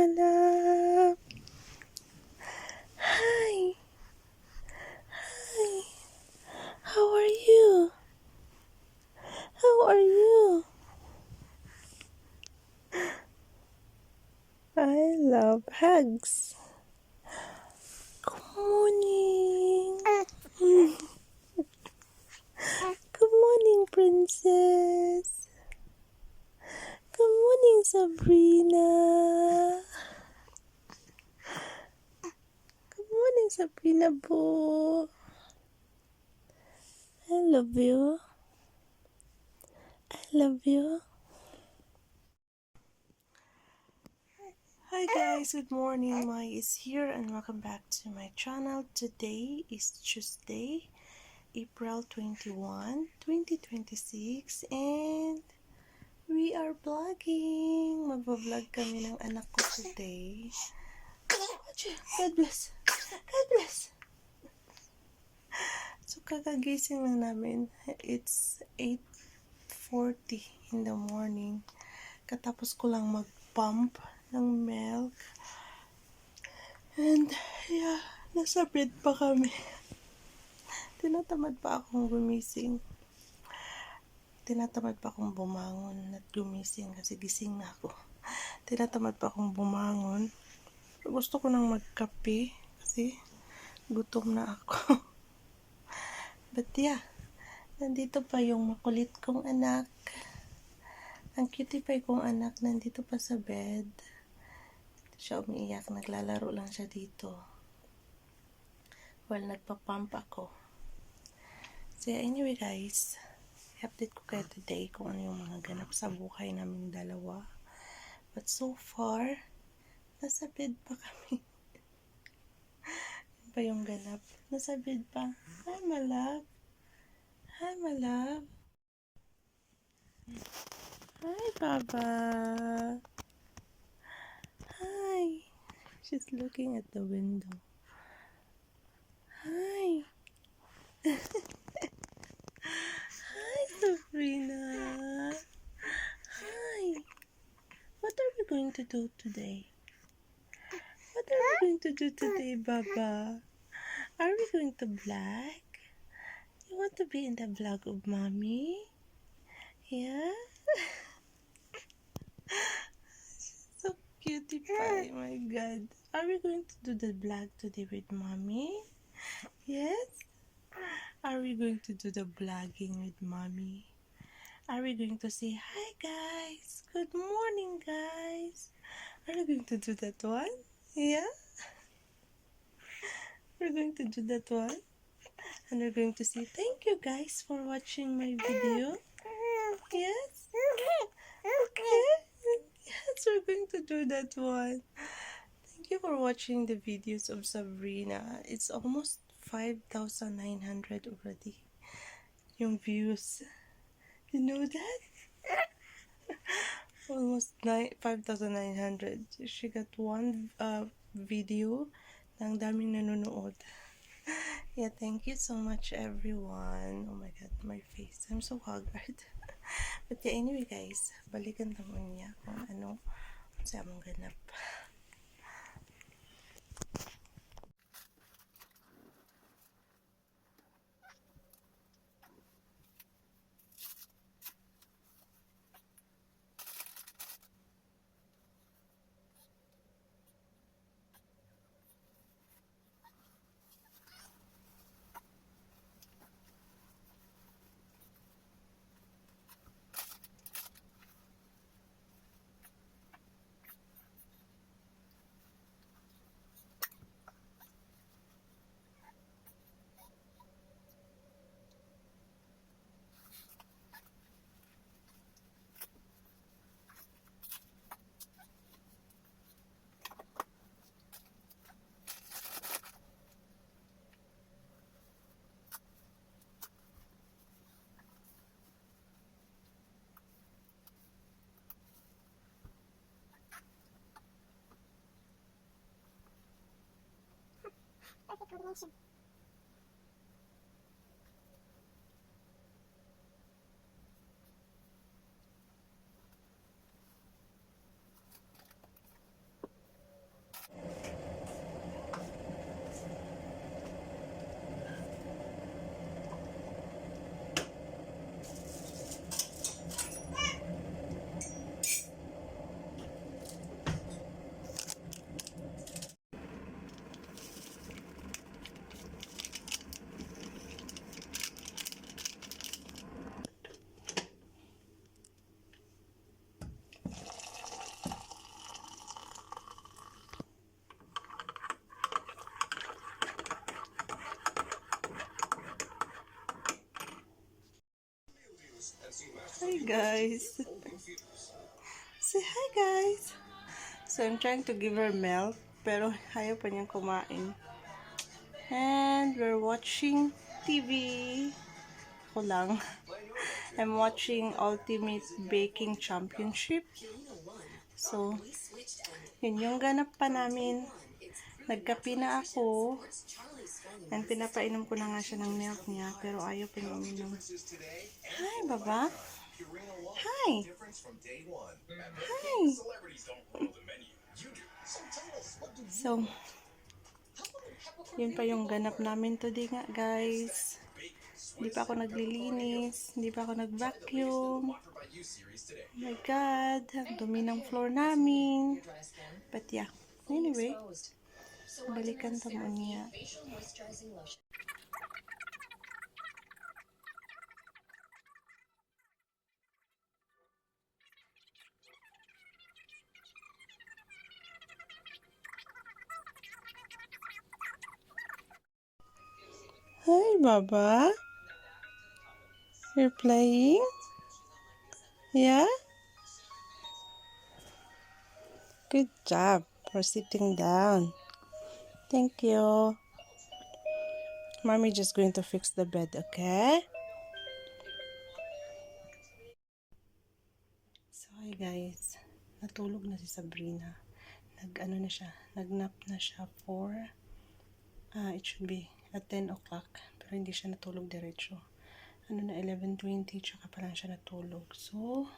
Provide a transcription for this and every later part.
my love. Hi. Hi. How are you? How are you? I love hugs. Good morning. Good morning, princess. Good morning, Sabrina. Good morning, Sabrina boo. I love you. I love you. Hi guys, good morning. Mai is here and welcome back to my channel. Today is Tuesday, April 21, 2026 and we are vlogging. Magbablog kami ng anak ko today. God bless. God bless. So kakagising lang namin. It's 8:40 in the morning. Katapos ko lang mag-pump ng milk. And yeah, nasa bed pa kami. Tinatamad pa akong gumising. Tinatamad pa akong bumangon at gumising kasi gising na ako. Tinatamad pa akong bumangon. Gusto ko nang magkape kasi gutom na ako. But yeah, nandito pa yung makulit kong anak. Ang cutie pie kong anak nandito pa sa bed. Siya umiiyak, naglalaro lang siya dito. While nagpa-pump ako. So anyway guys, i-update ko kayo today kung ano yung mga ganap sa buhay naming dalawa. But so far, nasa bed pa kami. Yun pa yung ganap. Nasa bed pa. Hi my love. Hi my love. Hi Baba. Hi. She's looking at the window. Hi. Hi Sabrina. Hi. What are we going to do today? What are we going to do today, Baba? Are we going to vlog? You want to be in the vlog of mommy? Yeah? So cutie pie, my god. Are we going to do the vlog today with mommy? Yes? Are we going to do the vlogging with mommy? Are we going to say hi guys? Good morning guys. Are we going to do that one? Yeah? We're going to do that one. And we're going to say thank you guys for watching my video. Yes? Okay? Yes, we're going to do that one. Thank you for watching the videos of Sabrina. It's almost 5,900 already. Yung views. You know that? Almost 5,900. She got one video ng daming nanonood. Yeah, thank you so much everyone. Oh my god, my face. I'm so haggard. But yeah, anyway guys, balikan naman niya kung ano sa among ganap. Hi guys. Say hi guys. So I'm trying to give her milk, pero ayaw pa niyang kumain. And we're watching TV. Ako lang. I'm watching Ultimate Baking Championship. So, yun yung ganap pa namin. Nagkape na ako. And pinapainom ko na nga siya ng milk niya, pero ayaw pa niya uminom. Hi, Baba. Hi. Hi. So, yun pa yung ganap namin today nga, guys. Hindi pa ako naglilinis. Hindi pa ako nag-vacuum. Oh my God. Ang dumi ng floor namin. But yeah. Anyway, balikan ta mo niya. Hi, Baba. You're playing? Yeah? Good job for sitting down. Thank you. Mommy just going to fix the bed, okay? So, hi guys. Natulog na si Sabrina. Nag-ano na siya. Nag-nap na siya for it should be at 10 o'clock. Pero hindi siya natulog diretso. Ano na, 11:20, tsaka pa lang siya natulog. So,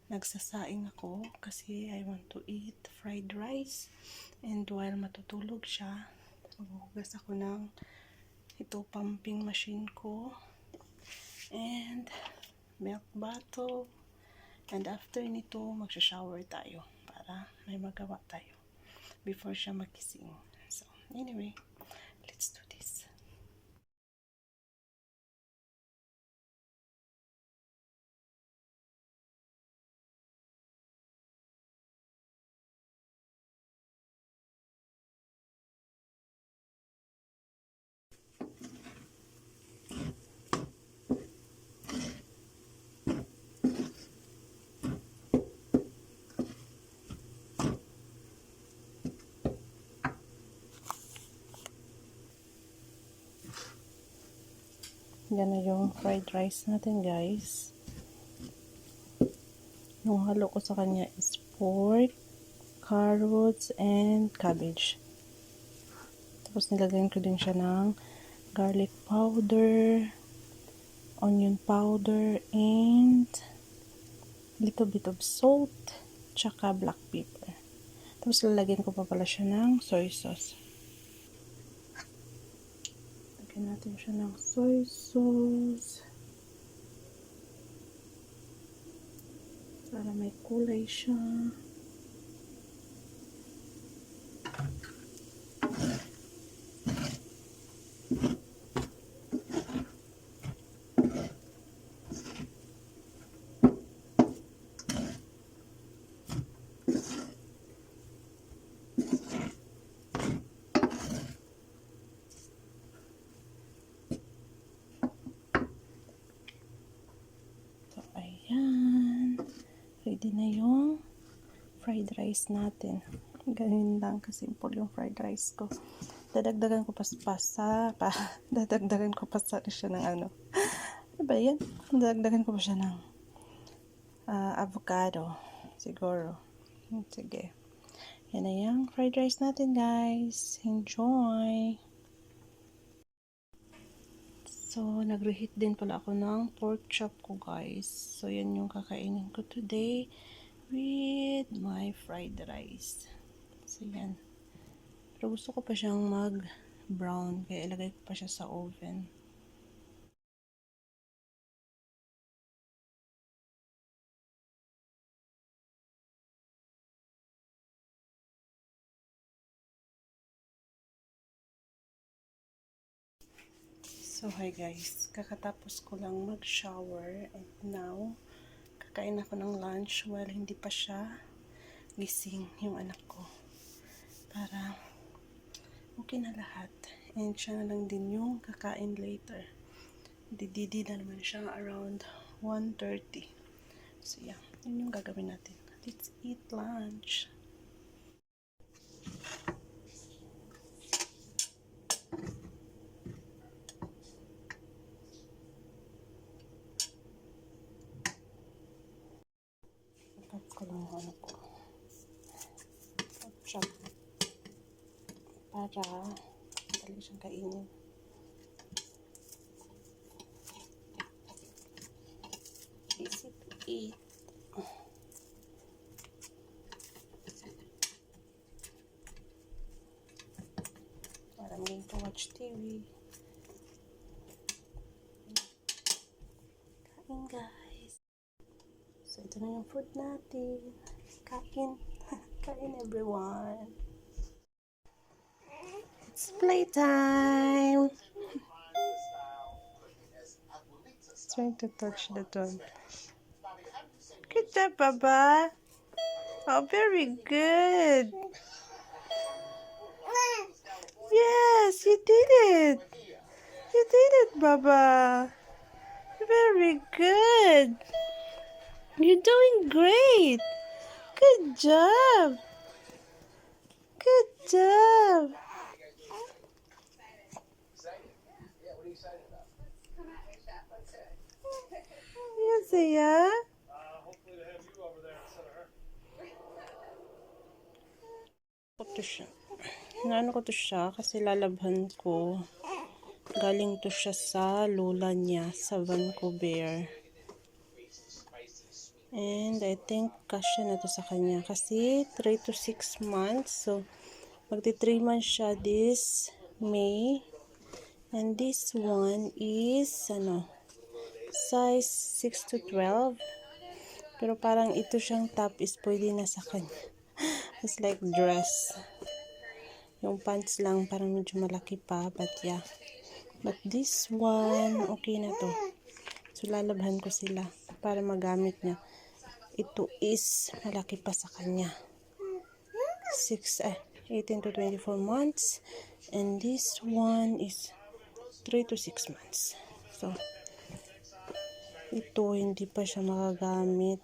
nagsasaing ako kasi I want to eat fried rice. And while matutulog siya, maghuhugas ako ng ito pumping machine ko. And milk bottle. And after nito, magsha-shower tayo para may magawa tayo before siya magising. So, anyway, let's do this. Yan na yung fried rice natin, guys. Yung halo ko sa kanya is pork, carrots, and cabbage. Tapos nilagyan ko din siya ng garlic powder, onion powder, and little bit of salt, tsaka black pepper. Tapos lalagyan ko pa pala siya ng soy sauce. Lagyan natin siya ng soy sauce. Para may kulay siya. So, ayan. Ready na yung fried rice natin. Ganun lang kasimple yung fried rice ko. Dadagdagan ko dadagdagan ko pa siya ng ano. Ano ba yan? Dadagdagan ko pa siya ng avocado. Siguro. Sige. Yan na yung fried rice natin, guys. Enjoy! So, nag-reheat din pala ako ng pork chop ko, guys. So, yan yung kakainin ko today with my fried rice. So, yan. Pero gusto ko pa siyang mag-brown, kaya ilagay ko pa siya sa oven. So, hi guys. Kakatapos ko lang mag-shower and now, kakain ako ng lunch while hindi pa siya gising yung anak ko. Para okay na lahat. And siya na lang din yung kakain later. Dididi na naman siya around 1:30. So yeah, yun yung gagawin natin. Let's eat lunch. Ikat ko lang yung ano ko. Chop. Para dali siyang kainin. Easy to eat. I'm going to watch TV. Kain guys. So ito na yung food natin. Kain. Kain everyone. It's playtime. Trying to touch the dog. Good job, Baba. Oh, very good. Yes, you did it. You did it, Baba. Very good. You're doing great. Good job. Good job. Yes, yeah. Ito siya. Naano ko to siya kasi lalabhan ko. Galing to siya sa lola niya sa Vancouver. And I think kasya na to sa kanya kasi 3 to 6 months. So magti 3 months siya this May. And this one is size 6 to 12. Pero parang ito siyang top is pwede na sa kanya. It's like dress. Yung pants lang parang medyo malaki pa, but yeah. But this one, okay na to. So lalabhan ko sila para magamit niya. Ito is malaki pa sa kanya. 18 to 24 months. And this one is 3 to 6 months. So ito hindi pa siya makagamit.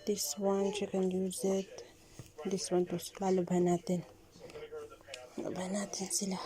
This one, you can use it. This one to lalabhan natin. Lalabhan natin sila.